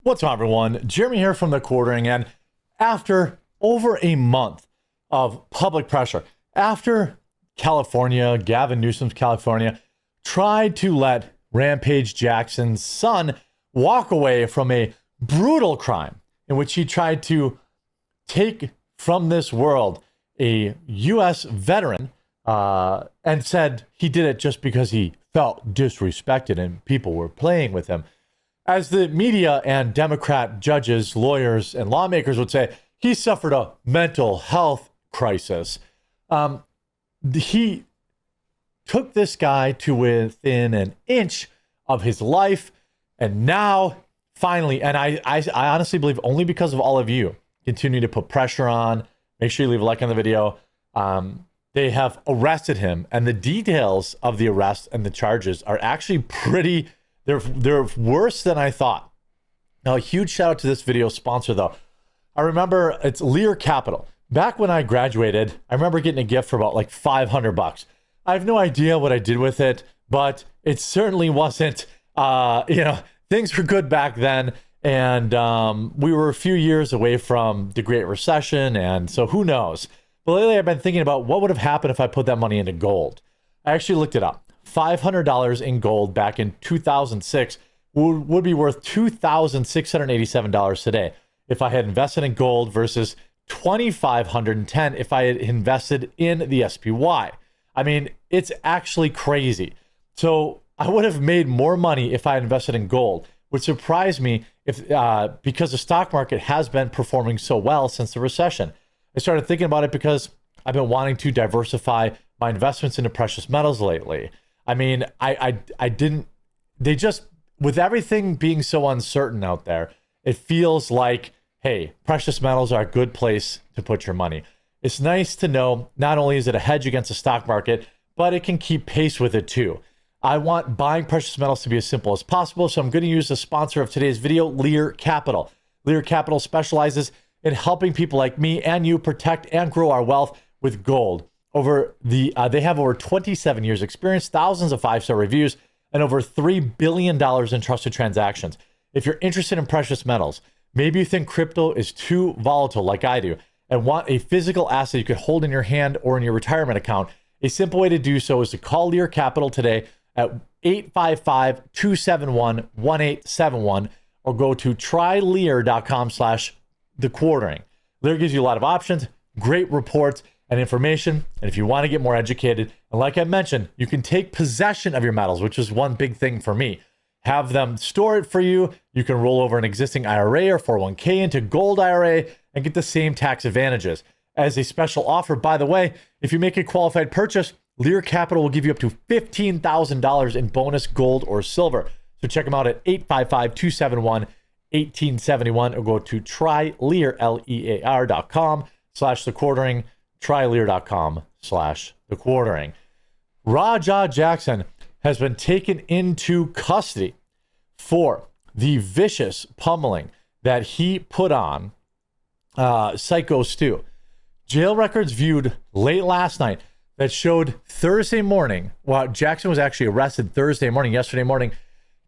What's up, everyone? Jeremy here from The Quartering, and after over a month of public pressure, after California, Gavin Newsom's California, tried to let Rampage Jackson's son walk away from a brutal crime in which he tried to take from this world a U.S. veteran and said he did it just because he felt disrespected and people were playing with him. As the media and Democrat judges, lawyers, and lawmakers would say, he suffered a mental health crisis. He took this guy to within an inch of his life, and now, finally, and I honestly believe only because of all of you continue to put pressure on, make sure you leave a like on the video, they have arrested him, and the details of the arrest and the charges are actually pretty... They're worse than I thought. Now, a huge shout out to this video sponsor, though. I remember it's Lear Capital. Back when I graduated, I remember getting a gift for about like $500. I have no idea what I did with it, but it certainly wasn't, things were good back then. And we were a few years away from the Great Recession. And so who knows? But lately I've been thinking about what would have happened if I put that money into gold. I actually looked it up. $500 in gold back in 2006 would be worth $2,687 today if I had invested in gold versus $2,510 if I had invested in the SPY. I mean, it's actually crazy. So I would have made more money if I had invested in gold, which surprised me because the stock market has been performing so well since the recession. I started thinking about it because I've been wanting to diversify my investments into precious metals lately. I mean, with everything being so uncertain out there, it feels like, hey, precious metals are a good place to put your money. It's nice to know not only is it a hedge against the stock market, but it can keep pace with it too. I want buying precious metals to be as simple as possible, so I'm going to use the sponsor of today's video, Lear Capital. Lear Capital specializes in helping people like me and you protect and grow our wealth with gold. They have over 27 years experience, thousands of 5-star reviews, and over $3 billion in trusted transactions. If you're interested in precious metals, maybe you think crypto is too volatile like I do, and want a physical asset you could hold in your hand or in your retirement account, a simple way to do so is to call Lear Capital today at 855-271-1871 or go to trylear.com/thequartering. Lear gives you a lot of options, great reports, and information. And if you want to get more educated, and like I mentioned, you can take possession of your metals, which is one big thing for me. Have them store it for you. You can roll over an existing IRA or 401k into gold IRA and get the same tax advantages. As a special offer, by the way, if you make a qualified purchase, Lear Capital will give you up to $15,000 in bonus gold or silver. So check them out at 855-271-1871 or go to trylear.com/thequartering. trylear.com/thequartering. Raja Jackson has been taken into custody for the vicious pummeling that he put on Psycho Stu. Jail records viewed late last night that showed Thursday morning, Jackson was actually arrested yesterday morning,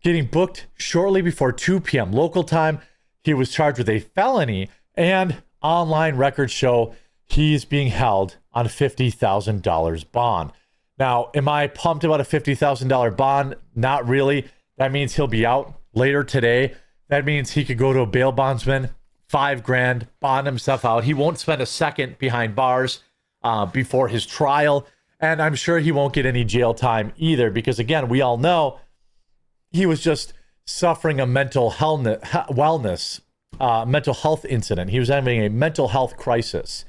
getting booked shortly before 2 p.m. local time. He was charged with a felony, and online records show he's being held on $50,000 bond. Now, am I pumped about a $50,000 bond? Not really. That means he'll be out later today. That means he could go to a bail bondsman, $5,000, bond himself out. He won't spend a second behind bars before his trial. And I'm sure he won't get any jail time either, because again, we all know he was just suffering a mental health incident. He was having a mental health crisis,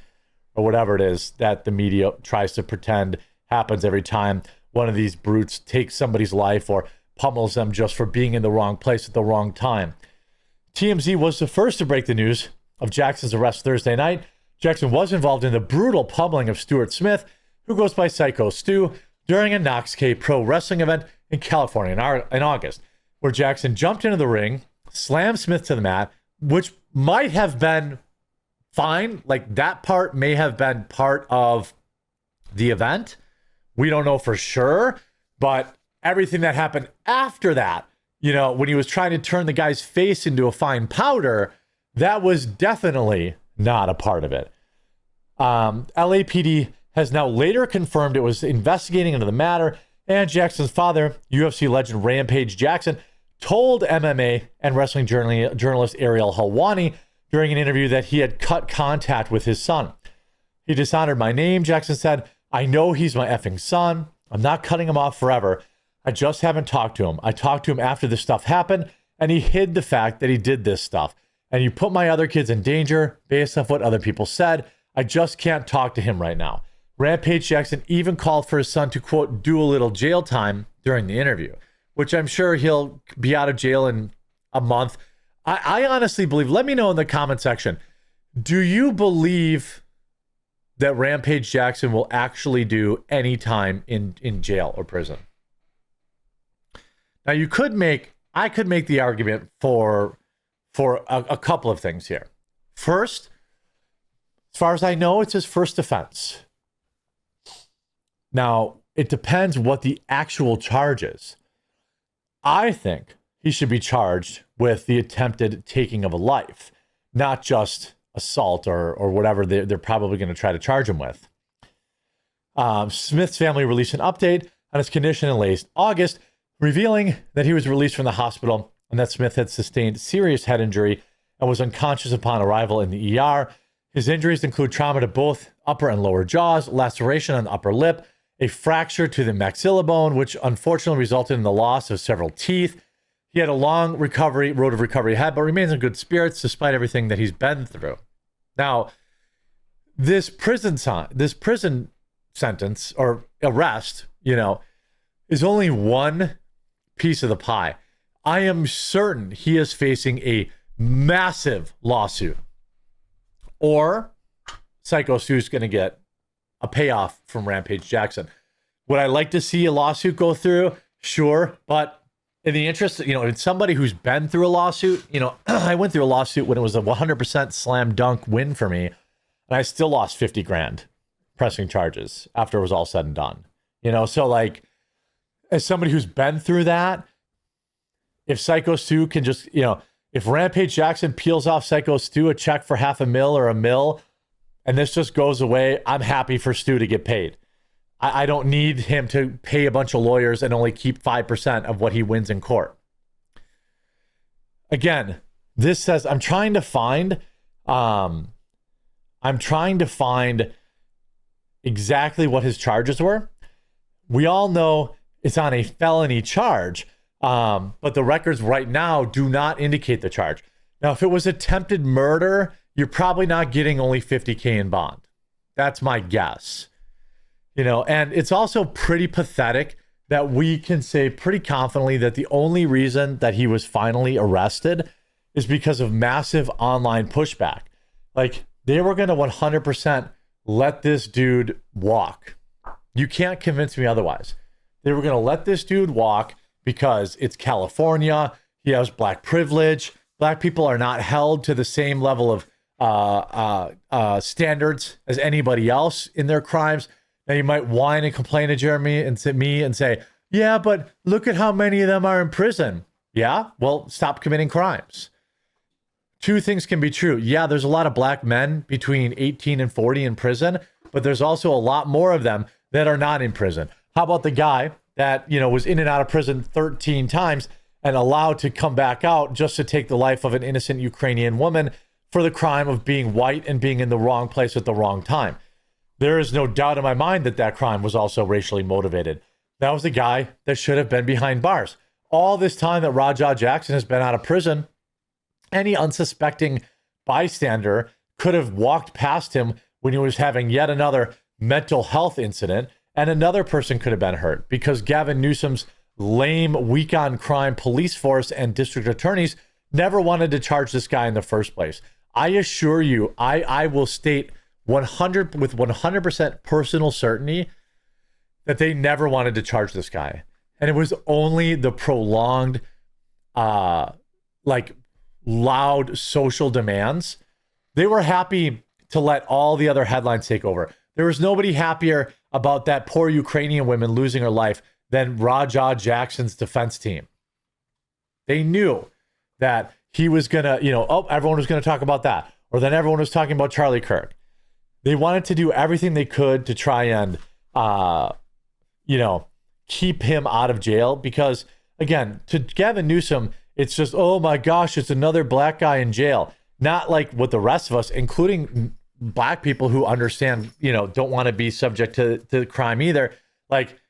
or whatever it is that the media tries to pretend happens every time one of these brutes takes somebody's life or pummels them just for being in the wrong place at the wrong time. TMZ was the first to break the news of Jackson's arrest Thursday night. Jackson was involved in the brutal pummeling of Stuart Smith, who goes by Psycho Stu, during a Knox K Pro Wrestling event in California in August, where Jackson jumped into the ring, slammed Smith to the mat, which might have been fine. Like, that part may have been part of the event. We don't know for sure, but everything that happened after that when he was trying to turn the guy's face into a fine powder, that was definitely not a part of it. LAPD has now later confirmed it was investigating into the matter, and Jackson's father, UFC legend Rampage Jackson, told MMA and wrestling journalist Ariel Helwani during an interview that he had cut contact with his son. He dishonored my name, Jackson said. I know he's my effing son. I'm not cutting him off forever. I just haven't talked to him. I talked to him after this stuff happened, and he hid the fact that he did this stuff. And you put my other kids in danger based off what other people said. I just can't talk to him right now. Rampage Jackson even called for his son to, quote, do a little jail time during the interview, which I'm sure he'll be out of jail in a month. I honestly believe, let me know in the comment section, do you believe that Rampage Jackson will actually do any time in jail or prison? Now, I could make the argument for a couple of things here. First, as far as I know, it's his first offense. Now, it depends what the actual charge is. I think he should be charged with the attempted taking of a life, not just assault or whatever they're probably going to try to charge him with. Smith's family released an update on his condition in late August, revealing that he was released from the hospital and that Smith had sustained serious head injury and was unconscious upon arrival in the ER. His injuries include trauma to both upper and lower jaws, laceration on the upper lip, a fracture to the maxilla bone, which unfortunately resulted in the loss of several teeth. He had a long road of recovery ahead, but remains in good spirits despite everything that he's been through. Now, this prison sentence or arrest, is only one piece of the pie. I am certain he is facing a massive lawsuit, or Psycho Sue's going to get a payoff from Rampage Jackson. Would I like to see a lawsuit go through? Sure. But in the interest, in somebody who's been through a lawsuit, I went through a lawsuit when it was a 100% slam dunk win for me, and I still lost 50 grand pressing charges after it was all said and done. So like, as somebody who's been through that, if Psycho Stu can just, if Rampage Jackson peels off Psycho Stu a check for $500,000 or $1 million, and this just goes away, I'm happy for Stu to get paid. I don't need him to pay a bunch of lawyers and only keep 5% of what he wins in court. Again, this says, I'm trying to find exactly what his charges were. We all know it's on a felony charge, but the records right now do not indicate the charge. Now, if it was attempted murder, you're probably not getting only $50,000 in bond. That's my guess. And it's also pretty pathetic that we can say pretty confidently that the only reason that he was finally arrested is because of massive online pushback. Like, they were going to 100% let this dude walk. You can't convince me otherwise. They were going to let this dude walk because it's California. He has black privilege. Black people are not held to the same level of standards as anybody else in their crimes. Now, you might whine and complain to Jeremy and to me and say, yeah, but look at how many of them are in prison. Yeah, well, stop committing crimes. Two things can be true. Yeah, there's a lot of black men between 18 and 40 in prison, but there's also a lot more of them that are not in prison. How about the guy that, was in and out of prison 13 times and allowed to come back out just to take the life of an innocent Ukrainian woman for the crime of being white and being in the wrong place at the wrong time? There is no doubt in my mind that that crime was also racially motivated. That was the guy that should have been behind bars. All this time that Raja Jackson has been out of prison, any unsuspecting bystander could have walked past him when he was having yet another mental health incident, and another person could have been hurt because Gavin Newsom's lame, weak-on-crime police force and district attorneys never wanted to charge this guy in the first place. I assure you, I will state 100% personal certainty that they never wanted to charge this guy. And it was only the prolonged, loud social demands. They were happy to let all the other headlines take over. There was nobody happier about that poor Ukrainian woman losing her life than Raja Jackson's defense team. They knew that he was going to, everyone was going to talk about that. Or then everyone was talking about Charlie Kirk. They wanted to do everything they could to try and, keep him out of jail because, again, to Gavin Newsom, it's just, oh my gosh, it's another black guy in jail. Not like what the rest of us, including black people who understand, don't want to be subject to crime either. Like,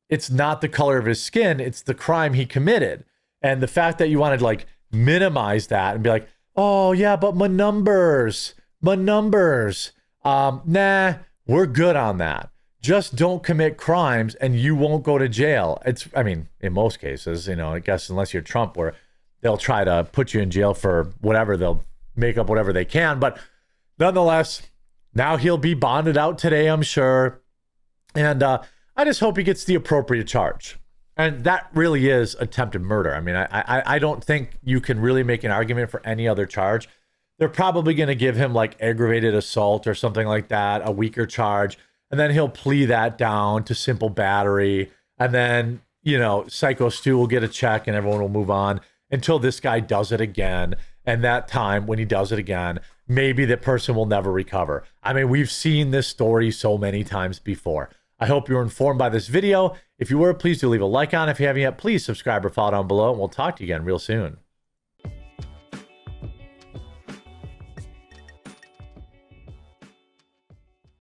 it's not the color of his skin, it's the crime he committed. And the fact that you wanted to like minimize that and be like, oh yeah, but my numbers. Nah, we're good on that. Just don't commit crimes and you won't go to jail. In most cases, I guess unless you're Trump, where they'll try to put you in jail for whatever, they'll make up whatever they can. But nonetheless, now he'll be bonded out today, I'm sure. And I just hope he gets the appropriate charge. And that really is attempted murder. I don't think you can really make an argument for any other charge. They're probably going to give him like aggravated assault or something like that, a weaker charge. And then he'll plea that down to simple battery. And then, Psycho Stu will get a check and everyone will move on until this guy does it again. And that time when he does it again, maybe the person will never recover. We've seen this story so many times before. I hope you were informed by this video. If you were, please do leave a like on it. If you haven't yet, please subscribe or follow down below. And we'll talk to you again real soon.